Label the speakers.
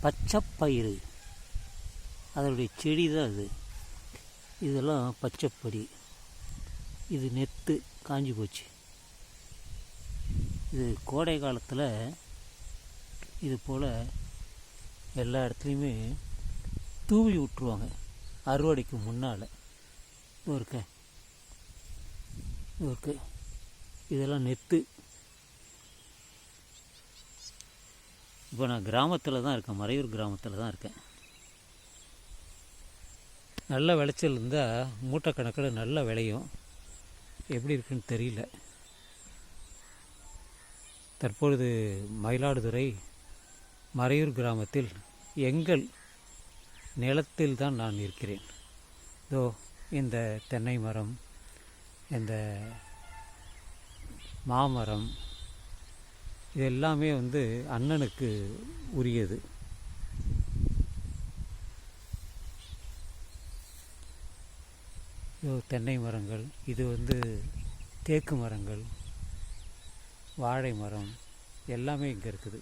Speaker 1: பச்சைப்பயிறு அதனுடைய செடி தான் இது. இதெல்லாம் பச்சைப்படி. இது நெத்து காஞ்சி போச்சு. இது கோடை காலத்தில் இது போல் எல்லா இடத்துலையுமே தூவி விட்டுருவாங்க அறுவடைக்கு முன்னால். இது இருக்கு. இதெல்லாம் நெத்து. இப்போ நான் கிராமத்தில் தான் இருக்கேன், மறையூர் கிராமத்தில் தான் இருக்கேன். நல்ல விளைச்சல் இருந்தால் மூட்டை கணக்கில் நல்ல விளையும். எப்படி இருக்குன்னு தெரியல. தற்பொழுது மயிலாடுதுறை மறையூர் கிராமத்தில் எங்கள் நிலத்தில் தான் நான் இருக்கிறேன். இதோ இந்த தென்னை மரம், இந்த மாமரம், இது எல்லாமே அண்ணனுக்கு உரியது. இதோ தென்னை மரங்கள், இது தேக்கு மரங்கள், வாழை மரம் எல்லாமே இங்கே இருக்குது.